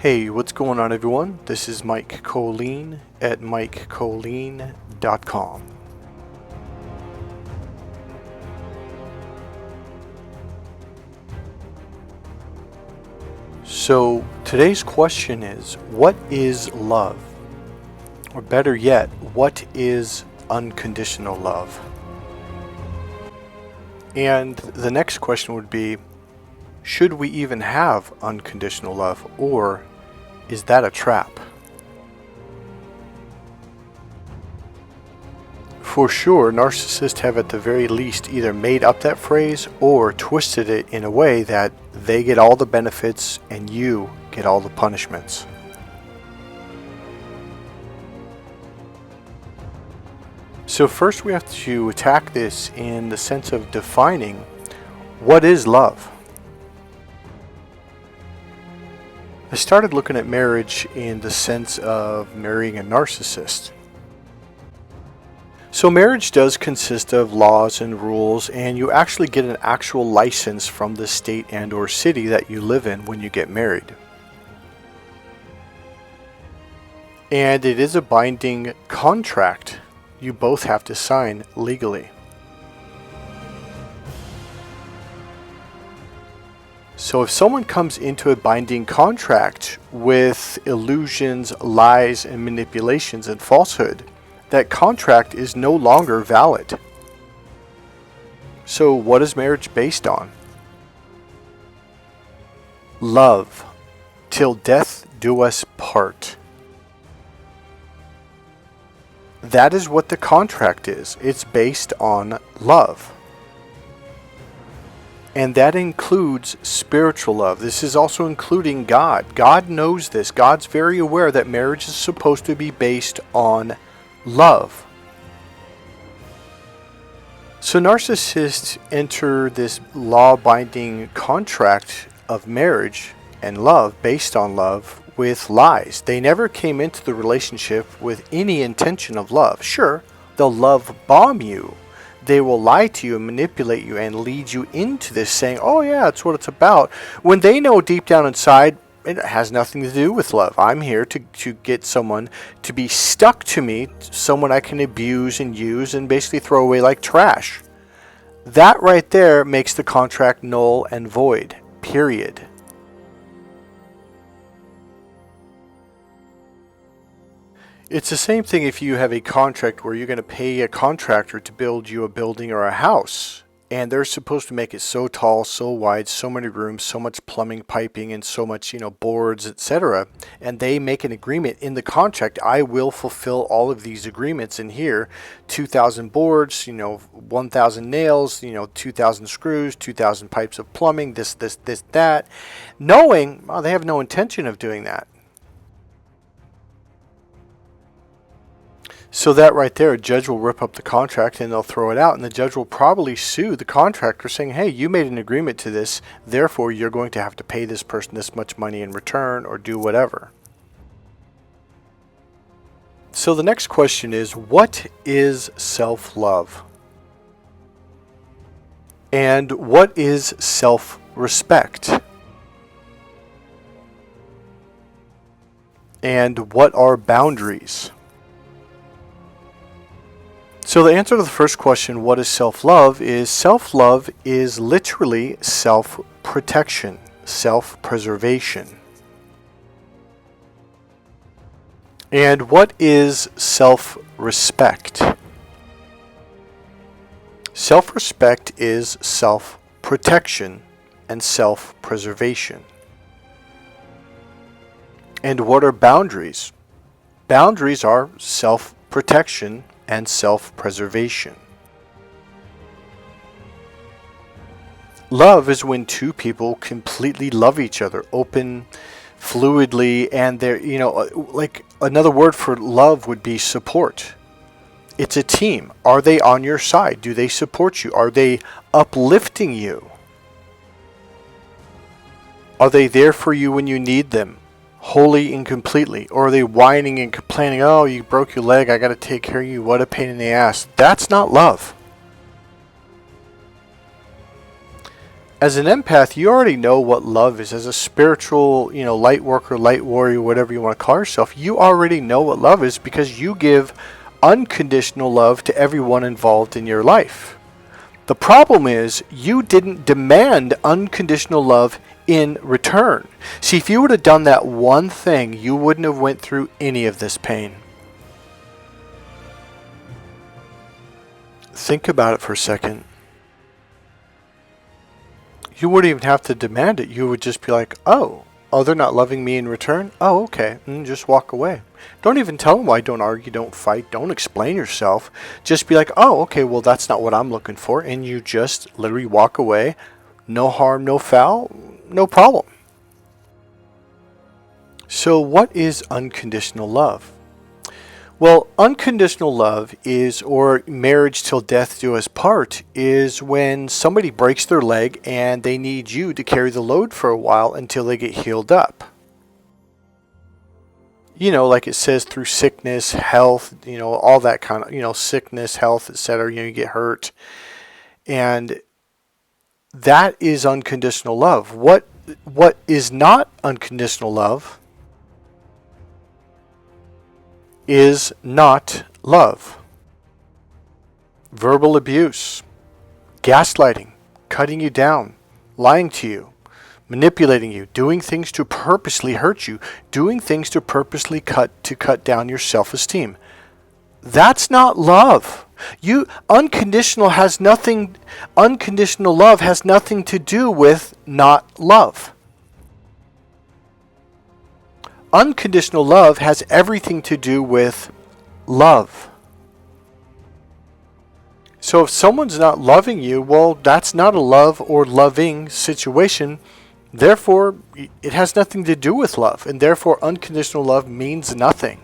Hey, what's going on everyone? This is Mike Kollin at MikeKollin.com. So today's question is, what is love? Or better yet, what is unconditional love? And the next question would be, should we even have unconditional love, or is that a trap? For sure, narcissists have at the very least either made up that phrase or twisted it in a way that they get all the benefits and you get all the punishments. So first we have to attack this in the sense of defining what is love. I started looking at marriage in the sense of marrying a narcissist. So marriage does consist of laws and rules, and you actually get an actual license from the state and or city that you live in when you get married. And it is a binding contract you both have to sign legally. So if someone comes into a binding contract with illusions, lies, and manipulations and falsehood, that contract is no longer valid. So what is marriage based on? Love, till death do us part. That is what the contract is. It's based on love. And that includes spiritual love. This is also including God. God knows this. God's very aware that marriage is supposed to be based on love. So narcissists enter this law-binding contract of marriage and love based on love with lies. They never came into the relationship with any intention of love. Sure, they'll love bomb you. They will lie to you and manipulate you and lead you into this saying, oh yeah, that's what it's about. When they know deep down inside, it has nothing to do with love. I'm here to get someone to be stuck to me, someone I can abuse and use and basically throw away like trash. That right there makes the contract null and void, period. It's the same thing if you have a contract where you're going to pay a contractor to build you a building or a house, and they're supposed to make it so tall, so wide, so many rooms, so much plumbing, piping, and so much, boards, etc. And they make an agreement in the contract. I will fulfill all of these agreements in here. 2,000 boards, 1,000 nails, 2,000 screws, 2,000 pipes of plumbing, this, that, knowing they have no intention of doing that. So that right there, a judge will rip up the contract and they'll throw it out, and the judge will probably sue the contractor saying, hey, you made an agreement to this, therefore you're going to have to pay this person this much money in return or do whatever. So the next question is, what is self-love? And what is self-respect? And what are boundaries? So the answer to the first question, what is self-love, is literally self-protection, self-preservation. And what is self-respect? Self-respect is self-protection and self-preservation. And what are boundaries? Boundaries are self-protection and self-preservation. Love is when two people completely love each other, open, fluidly, and they're, like another word for love would be support. It's a team. Are they on your side? Do they support you? Are they uplifting you? Are they there for you when you need them? Wholly and completely? Or are they whining and complaining, oh, you broke your leg, I got to take care of you, what a pain in the ass? That's not love. As an empath, you already know what love is. As a spiritual, light worker, light warrior, whatever you want to call yourself, you already know what love is because you give unconditional love to everyone involved in your life. The problem is you didn't demand unconditional love in return. See, if you would have done that one thing, you wouldn't have went through any of this pain. Think about it for a second. You wouldn't even have to demand it. You would just be like, oh, they're not loving me in return? Oh, okay. And just walk away. Don't even tell them why. Don't argue. Don't fight. Don't explain yourself. Just be like, oh, okay, well, that's not what I'm looking for. And you just literally walk away. No harm, no foul, no problem. So what is unconditional love? Well, unconditional love is, or marriage till death do us part, is when somebody breaks their leg and they need you to carry the load for a while until they get healed up. Like it says through sickness, health, all that kind of, sickness, health, etc. You get hurt. And that is unconditional love. What is not unconditional love is not love. Verbal abuse, gaslighting, cutting you down, lying to you, manipulating you, doing things to purposely hurt you, doing things to purposely cut down your self-esteem. That's not love. Unconditional love has nothing to do with not love. Unconditional love has everything to do with love. So if someone's not loving you, well, that's not a love or loving situation. Therefore, it has nothing to do with love. And therefore, unconditional love means nothing.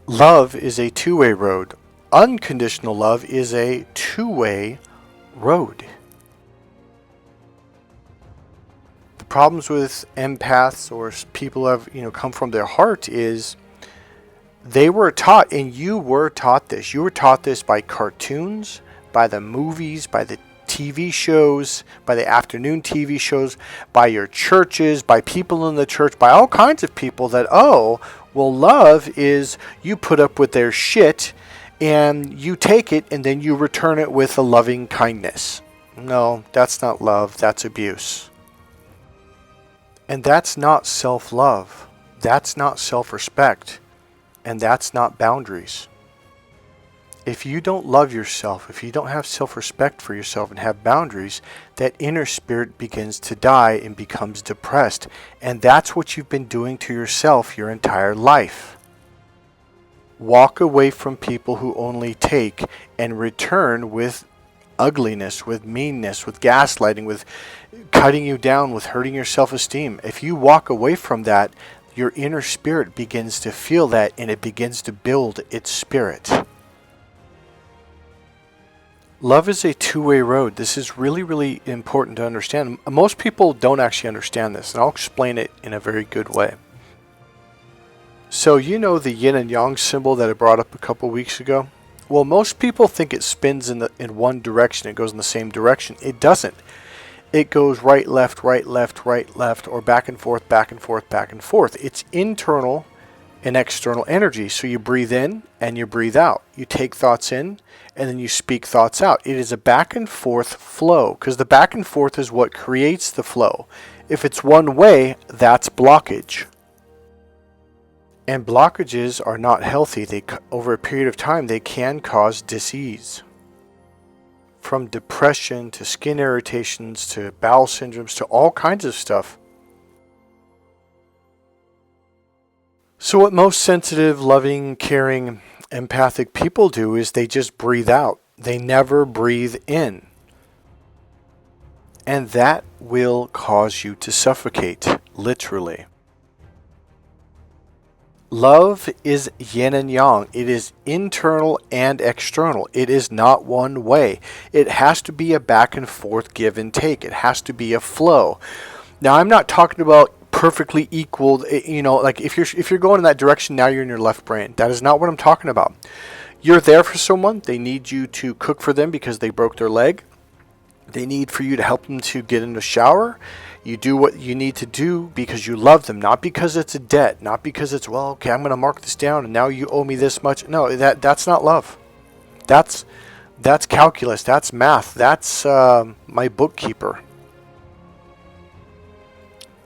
Love is a two-way road. Unconditional love is a two-way road. Problems with empaths or people who have come from their heart is they were taught, and you were taught this. You were taught this by cartoons, by the movies, by the TV shows, by the afternoon TV shows, by your churches, by people in the church, by all kinds of people that, love is you put up with their shit and you take it and then you return it with a loving kindness. No, that's not love. That's abuse. And that's not self-love. That's not self-respect. And that's not boundaries. If you don't love yourself, if you don't have self-respect for yourself and have boundaries, that inner spirit begins to die and becomes depressed. And that's what you've been doing to yourself your entire life. Walk away from people who only take and return with ugliness, with meanness, with gaslighting, with cutting you down, with hurting your self-esteem. If you walk away from that, your inner spirit begins to feel that and it begins to build its spirit. Love is a two-way road. This is really, really important to understand. Most people don't actually understand this, and I'll explain it in a very good way. So the yin and yang symbol that I brought up a couple weeks ago? Well, most people think it spins in one direction. It goes in the same direction. It doesn't. It goes right, left, right, left, right, left, or back and forth, back and forth, back and forth. It's internal and external energy. So you breathe in and you breathe out. You take thoughts in and then you speak thoughts out. It is a back and forth flow because the back and forth is what creates the flow. If it's one way, that's blockage. And blockages are not healthy. Over a period of time, they can cause disease. From depression to skin irritations to bowel syndromes to all kinds of stuff. So what most sensitive, loving, caring, empathic people do is they just breathe out. They never breathe in. And that will cause you to suffocate, literally. Love is yin and yang. It is internal and external. It is not one way. It has to be a back and forth give and take. It has to be a flow. Now, I'm not talking about perfectly equal, like if you're going in that direction, now you're in your left brain. That is not what I'm talking about. You're there for someone. They need you to cook for them because they broke their leg. They need for you to help them to get in the shower. You do what you need to do because you love them, not because it's a debt, not because it's, well, okay, I'm going to mark this down and now you owe me this much. No, that's not love. That's calculus. That's math. That's my bookkeeper.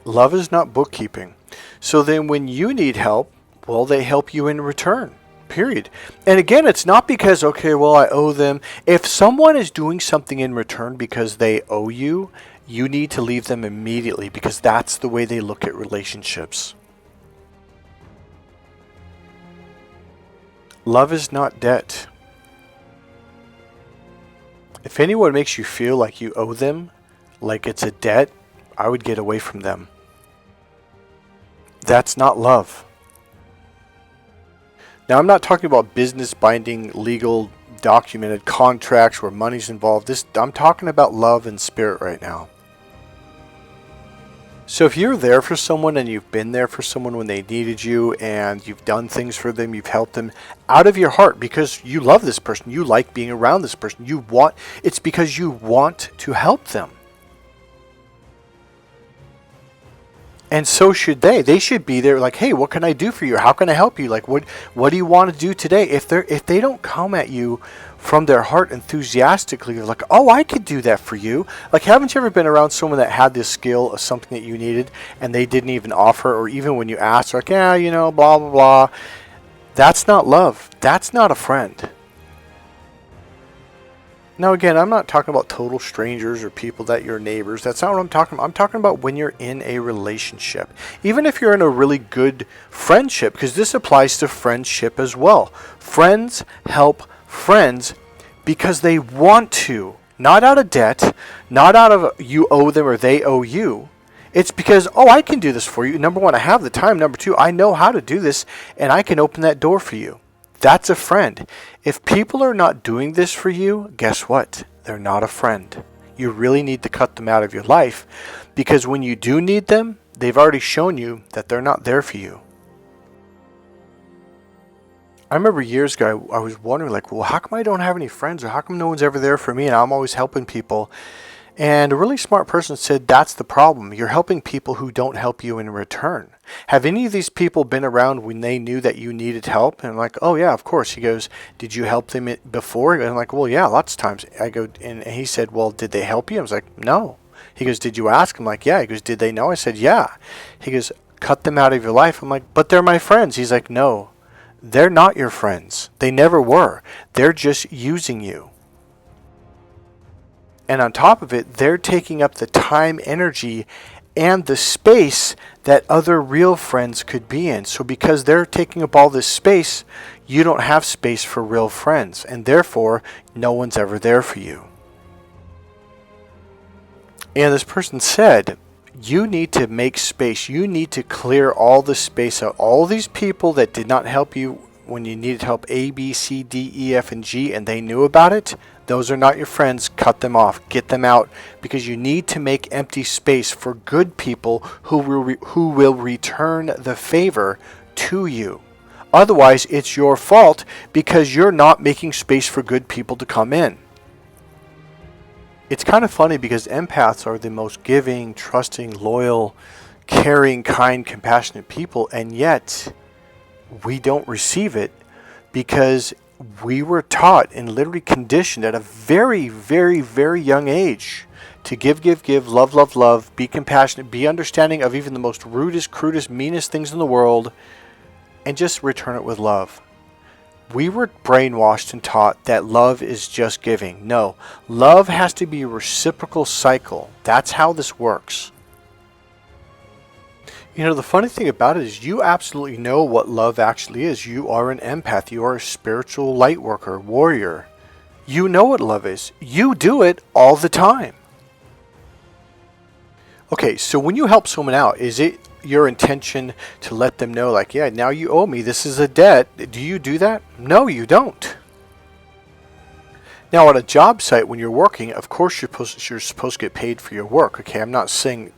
Love is not bookkeeping. So then when you need help, well, they help you in return. Period. And again, it's not because, okay, well, I owe them. If someone is doing something in return because they owe you, you need to leave them immediately, because that's the way they look at relationships. Love is not debt. If anyone makes you feel like you owe them, like it's a debt, I would get away from them. That's not love. Now, I'm not talking about business binding, legal, documented contracts where money's involved. I'm talking about love and spirit right now. So if you're there for someone and you've been there for someone when they needed you and you've done things for them, you've helped them out of your heart because you love this person, you like being around this person, it's because you want to help them. And so should they. They should be there like, hey, what can I do for you? How can I help you? Like, what do you want to do today? If they don't come at you from their heart enthusiastically, you're like, oh, I could do that for you. Like, haven't you ever been around someone that had this skill of something that you needed and they didn't even offer, or even when you asked, like, yeah, blah, blah, blah. That's not love. That's not a friend. Now, again, I'm not talking about total strangers or people that you're neighbors. That's not what I'm talking about. I'm talking about when you're in a relationship. Even if you're in a really good friendship, because this applies to friendship as well. Friends help friends because they want to. Not out of debt, not out of you owe them or they owe you. It's because, oh, I can do this for you. Number one, I have the time. Number two, I know how to do this, and I can open that door for you. That's a friend. If people are not doing this for you, guess what? They're not a friend. You really need to cut them out of your life, because when you do need them, they've already shown you that they're not there for you. I remember years ago, I was wondering, like, well, how come I don't have any friends, or how come no one's ever there for me and I'm always helping people? And a really smart person said, that's the problem. You're helping people who don't help you in return. Have any of these people been around when they knew that you needed help? And I'm like, oh yeah, of course. He goes, did you help them before? And I'm like, well, yeah, lots of times. I go, and he said, well, did they help you? I was like, no. He goes, did you ask? I'm like, yeah. He goes, did they know? I said, yeah. He goes, cut them out of your life. I'm like, but they're my friends. He's like, no, they're not your friends. They never were. They're just using you. And on top of it, they're taking up the time, energy, and the space that other real friends could be in. So because they're taking up all this space, you don't have space for real friends. And therefore, no one's ever there for you. And this person said, you need to make space. You need to clear all the space out. All these people that did not help you when you needed help, A, B, C, D, E, F, and G, and they knew about it, those are not your friends. Cut them off. Get them out, because you need to make empty space for good people who will return the favor to you. Otherwise, it's your fault because you're not making space for good people to come in. It's kind of funny because empaths are the most giving, trusting, loyal, caring, kind, compassionate people, and yet we don't receive it because we were taught and literally conditioned at a very, very, very young age to give, love, be compassionate, be understanding of even the most rudest, crudest, meanest things in the world, and just return it with love. We were brainwashed and taught that love is just giving. No, love has to be a reciprocal cycle. That's how this works. You know, the funny thing about it is you absolutely know what love actually is. You are an empath. You are a spiritual light worker, warrior. You know what love is. You do it all the time. Okay, so when you help someone out, is it your intention to let them know, like, yeah, now you owe me, this is a debt? Do you do that? No, you don't. Now, on a job site, when you're working, of course you're supposed to get paid for your work. Okay, I'm not saying,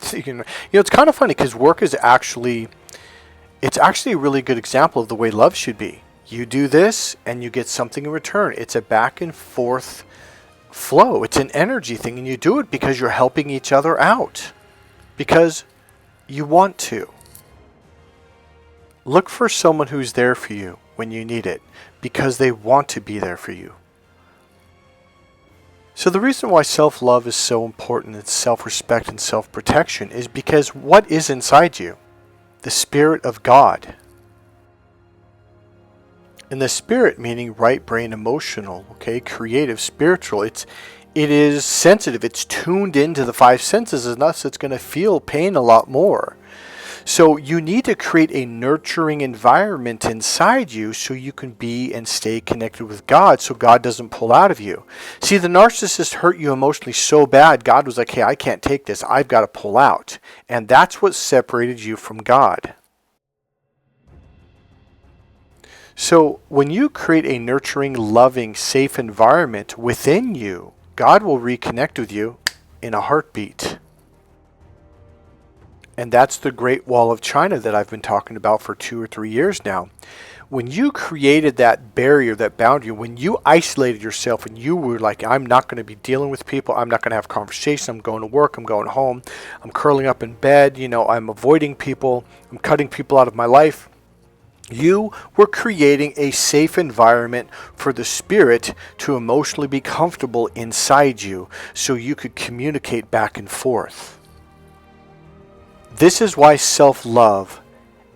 it's kind of funny because work is actually a really good example of the way love should be. You do this and you get something in return. It's a back and forth flow. It's an energy thing, and you do it because you're helping each other out. Because you want to. Look for someone who's there for you when you need it, because they want to be there for you. So the reason why self-love is so important, and self-respect and self-protection, is because what is inside you? The Spirit of God. And the spirit meaning right brain emotional, okay, creative, spiritual. It is sensitive. It's tuned into the five senses, and thus it's going to feel pain a lot more. So you need to create a nurturing environment inside you so you can be and stay connected with God, so God doesn't pull out of you. See, the narcissist hurt you emotionally so bad, God was like, hey, I can't take this. I've got to pull out. And that's what separated you from God. So when you create a nurturing, loving, safe environment within you, God will reconnect with you in a heartbeat. And that's the Great Wall of China that I've been talking about for 2 or 3 years now. When you created that barrier, that boundary, when you isolated yourself and you were like, I'm not going to be dealing with people, I'm not going to have conversation, I'm going to work, I'm going home, I'm curling up in bed, I'm avoiding people, I'm cutting people out of my life. You were creating a safe environment for the spirit to emotionally be comfortable inside you so you could communicate back and forth. This is why self-love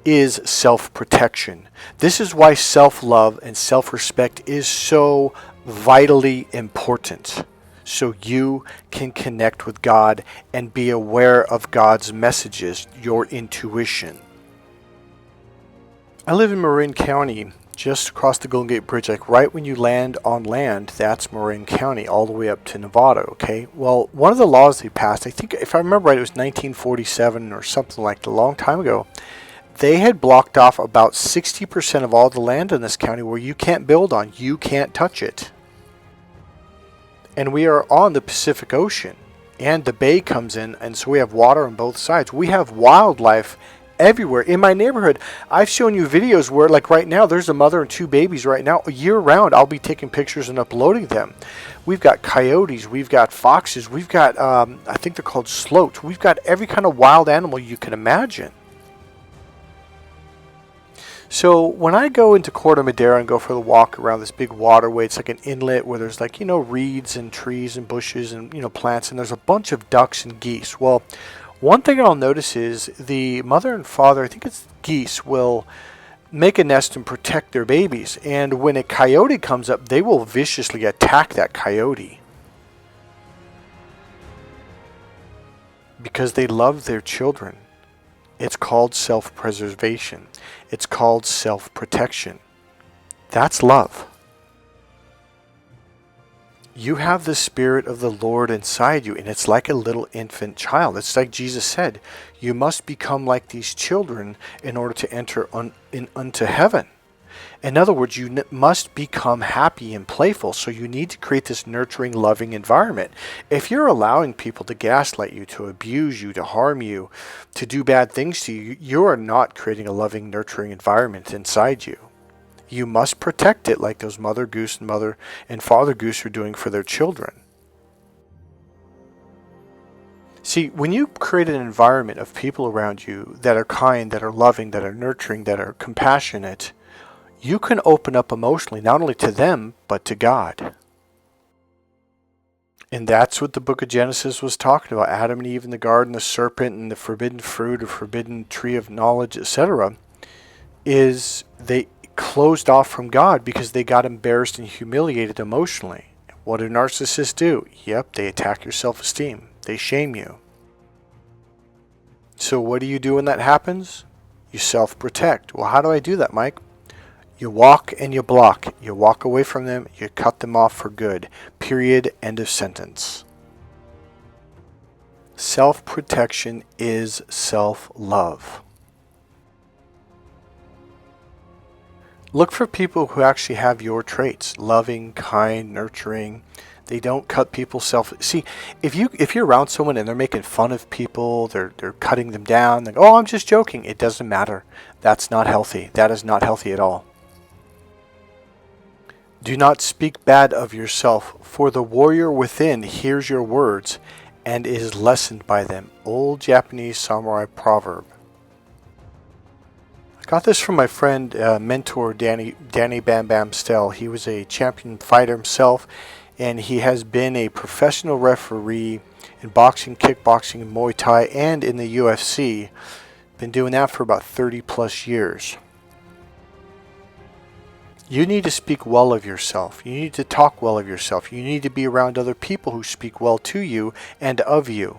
is self-protection. This is why self-love and self-respect is so vitally important. So you can connect with God and be aware of God's messages, your intuition. I live in Marin County, just across the Golden Gate Bridge. Like right when you land on land, that's Marin County, all the way up to Nevada, okay? Well, one of the laws they passed, I think, if I remember right, it was 1947 or something like that, a long time ago. They had blocked off about 60% of all the land in this county where you can't build on. You can't touch it. And we are on the Pacific Ocean, and the bay comes in, and so we have water on both sides. We have wildlife everywhere. In my neighborhood, I've shown you videos where, like right now, there's a mother and 2 babies right now. Year round, I'll be taking pictures and uploading them. We've got coyotes, we've got foxes, we've got, I think they're called sloats. We've got every kind of wild animal you can imagine. So when I go into Corte Madera and go for the walk around this big waterway, it's like an inlet where there's like, reeds and trees and bushes and, plants, and there's a bunch of ducks and geese. Well, one thing I'll notice is the mother and father, I think it's geese, will make a nest and protect their babies. And when a coyote comes up, they will viciously attack that coyote. Because they love their children. It's called self-preservation. It's called self-protection. That's love. You have the Spirit of the Lord inside you, and it's like a little infant child. It's like Jesus said, you must become like these children in order to enter unto heaven. In other words, you must become happy and playful, so you need to create this nurturing, loving environment. If you're allowing people to gaslight you, to abuse you, to harm you, to do bad things to you, you are not creating a loving, nurturing environment inside you. You must protect it like those mother goose and mother and father goose are doing for their children. See, when you create an environment of people around you that are kind, that are loving, that are nurturing, that are compassionate, you can open up emotionally, not only to them, but to God. And that's what the book of Genesis was talking about. Adam and Eve in the garden, the serpent and the forbidden fruit or forbidden tree of knowledge, etc. is they closed off from God because they got embarrassed and humiliated emotionally. What do narcissists do? Yep, they attack your self-esteem. They shame you. So what do you do when that happens? You self-protect. Well, how do I do that, Mike? You walk and you block. You walk away from them. You cut them off for good. Period. End of sentence. Self-protection is self-love. Look for people who actually have your traits. Loving, kind, nurturing. They don't cut people See, if you're around someone and they're making fun of people, they're cutting them down, like, oh, I'm just joking. It doesn't matter. That's not healthy. That is not healthy at all. Do not speak bad of yourself, for the warrior within hears your words and is lessened by them. Old Japanese samurai proverb. I got this from my friend, mentor Danny Bam Bam Stell. He was a champion fighter himself, and he has been a professional referee in boxing, kickboxing, Muay Thai, and in the UFC. Been doing that for about 30 plus years. You need to speak well of yourself. You need to talk well of yourself. You need to be around other people who speak well to you and of you.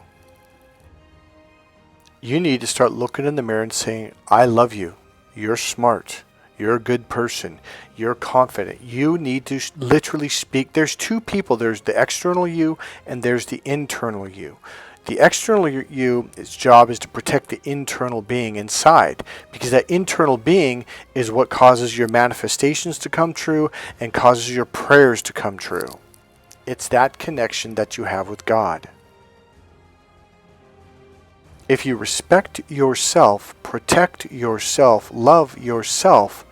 You need to start looking in the mirror and saying, I love you. You're smart. You're a good person. You're confident. You need to literally speak. There's two people. There's the external you and there's the internal you. The external its job is to protect the internal being inside, because that internal being is what causes your manifestations to come true and causes your prayers to come true. It's that connection that you have with God. If you respect yourself, protect yourself, love yourself,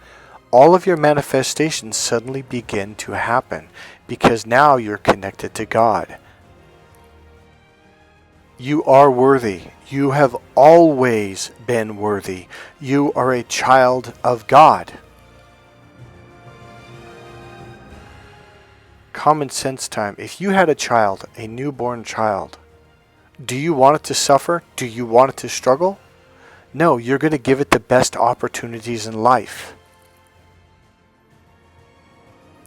all of your manifestations suddenly begin to happen, because now you're connected to God. You are worthy. You have always been worthy. You are a child of God. Common sense time. If you had a child, a newborn child, do you want it to suffer? Do you want it to struggle? No, you're going to give it the best opportunities in life.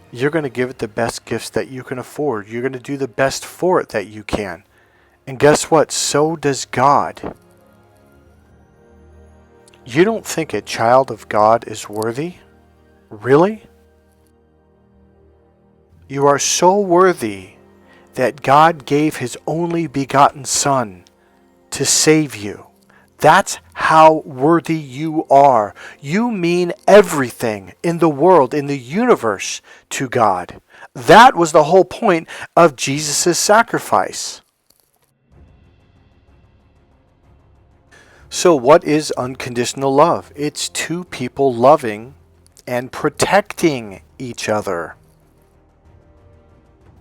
You're going to give it the best gifts that you can afford. You're going to do the best for it that you can. And guess what? So does God. You don't think a child of God is worthy? Really? You are so worthy that God gave His only begotten Son to save you. That's how worthy you are. You mean everything in the world, in the universe, to God. That was the whole point of Jesus' sacrifice. So what is unconditional love? It's two people loving and protecting each other,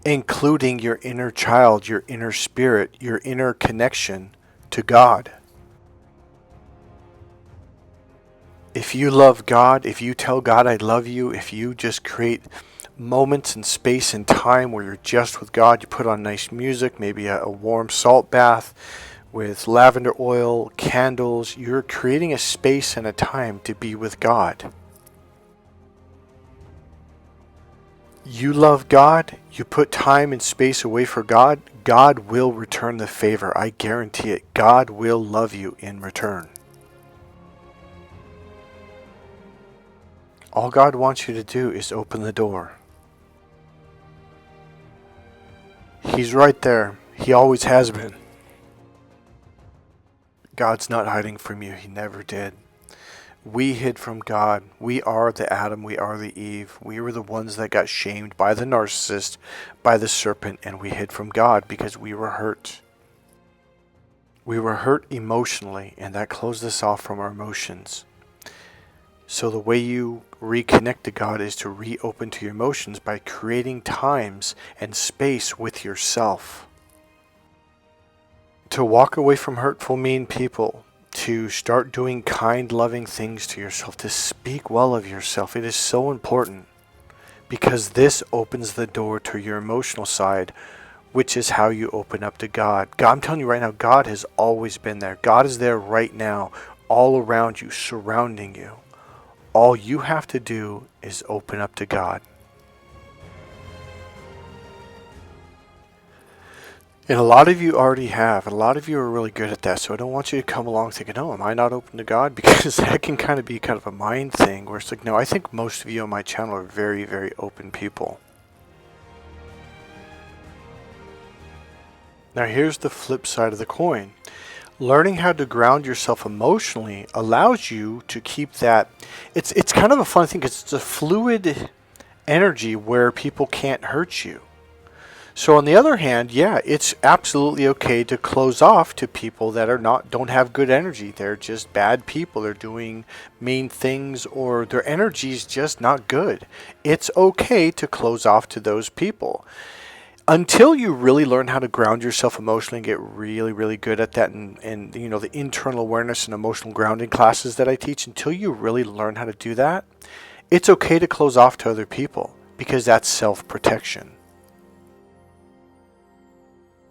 including your inner child, your inner spirit, your inner connection to God. If you love God, if you tell God I love you, if you just create moments and space and time where you're just with God, you put on nice music, maybe a warm salt bath with lavender oil, candles, you're creating a space and a time to be with God. You love God, you put time and space away for God, God will return the favor. I guarantee it. God will love you in return. All God wants you to do is open the door. He's right there. He always has been. God's not hiding from you. He never did. We hid from God. We are the Adam. We are the Eve. We were the ones that got shamed by the narcissist, by the serpent, and we hid from God because we were hurt. We were hurt emotionally, and that closed us off from our emotions. So the way you reconnect to God is to reopen to your emotions by creating times and space with yourself. To walk away from hurtful, mean people, to start doing kind, loving things to yourself, to speak well of yourself. It is so important because this opens the door to your emotional side, which is how you open up to God. I'm telling you right now, God has always been there. God is there right now, all around you, surrounding you. All you have to do is open up to God. And a lot of you already have, and a lot of you are really good at that, so I don't want you to come along thinking, oh, am I not open to God? Because that can kind of be kind of a mind thing, where it's like, no, I think most of you on my channel are very, very open people. Now here's the flip side of the coin. Learning how to ground yourself emotionally allows you to keep that, it's kind of a fun thing, because it's a fluid energy where people can't hurt you. So on the other hand, yeah, it's absolutely okay to close off to people that don't have good energy. They're just bad people. They're doing mean things, or their energy is just not good. It's okay to close off to those people. Until you really learn how to ground yourself emotionally and get really, really good at that, and the internal awareness and emotional grounding classes that I teach, until you really learn how to do that, it's okay to close off to other people, because that's self-protection.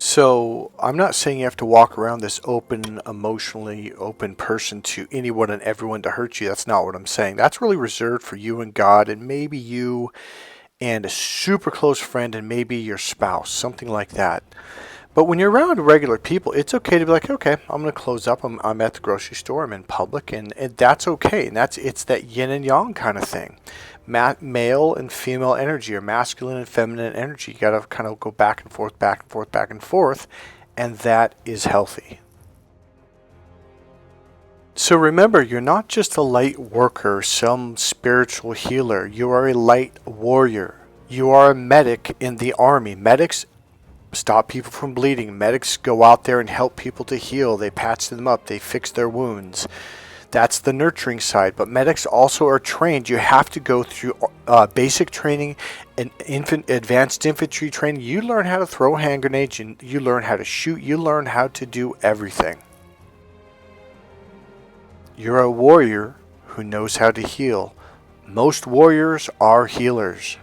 So I'm not saying you have to walk around this open, emotionally open person to anyone and everyone to hurt you. That's not what I'm saying. That's really reserved for you and God, and maybe you and a super close friend, and maybe your spouse, something like that. But when you're around regular people, it's okay to be like, okay, I'm going to close up. I'm at the grocery store. I'm in public, and that's okay. And it's that yin and yang kind of thing. Male and female energy, or masculine and feminine energy. You got to kind of go back and forth, back and forth, back and forth, and that is healthy. So remember, you're not just a light worker, some spiritual healer. You are a light warrior. You are a medic in the army. Medics stop people from bleeding. Medics go out there and help people to heal. They patch them up. They fix their wounds. That's the nurturing side. But medics also are trained. You have to go through basic training and advanced infantry training. You learn how to throw hand grenades, and you learn how to shoot. You learn how to do everything. You're a warrior who knows how to heal. Most warriors are healers.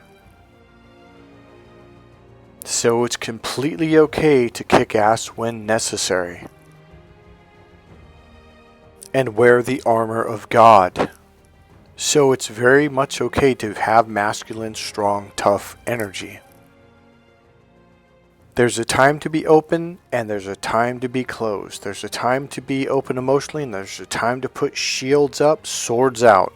So it's completely okay to kick ass when necessary. And wear the armor of God. So it's very much okay to have masculine, strong, tough energy. There's a time to be open, and there's a time to be closed. There's a time to be open emotionally, and there's a time to put shields up, swords out.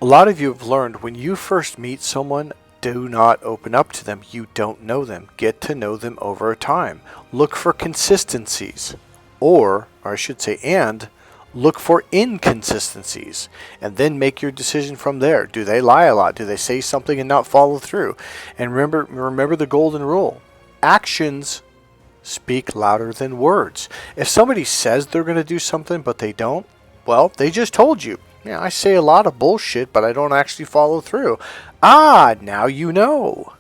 A lot of you have learned, when you first meet someone, do not open up to them. You don't know them. Get to know them over time. Look for consistencies. Or I should say, and look for inconsistencies, and then make your decision from there. Do they lie a lot? Do they say something and not follow through? And remember the golden rule. Actions speak louder than words. If somebody says they're going to do something but they don't, well, they just told you. Yeah, I say a lot of bullshit, but I don't actually follow through. Ah, now you know.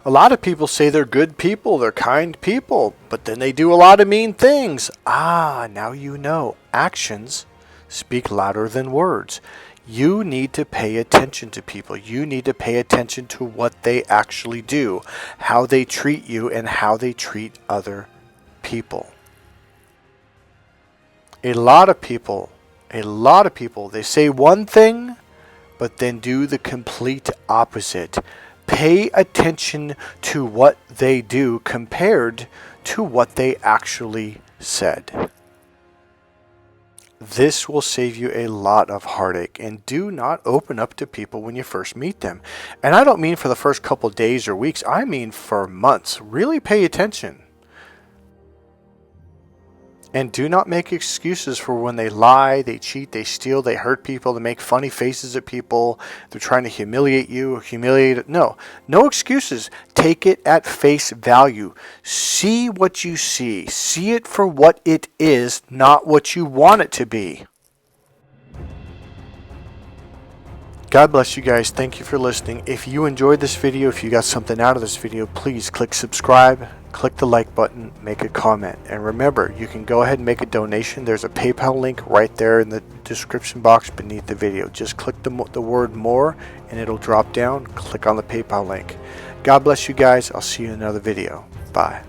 A lot of people say they're good people, they're kind people, but then they do a lot of mean things. Ah, now you know. Actions speak louder than words. You need to pay attention to people. You need to pay attention to what they actually do, how they treat you, and how they treat other people. A lot of people, they say one thing, but then do the complete opposite. Pay attention to what they do compared to what they actually said. This will save you a lot of heartache. And do not open up to people when you first meet them. And I don't mean for the first couple days or weeks. I mean for months. Really pay attention. And do not make excuses for when they lie, they cheat, they steal, they hurt people, they make funny faces at people, they're trying to humiliate you, No excuses. Take it at face value. See what you see. See it for what it is, not what you want it to be. God bless you guys. Thank you for listening. If you enjoyed this video, if you got something out of this video, please click subscribe, click the like button, make a comment. And remember, you can go ahead and make a donation. There's a PayPal link right there in the description box beneath the video. Just click the word more and it'll drop down. Click on the PayPal link. God bless you guys. I'll see you in another video. Bye.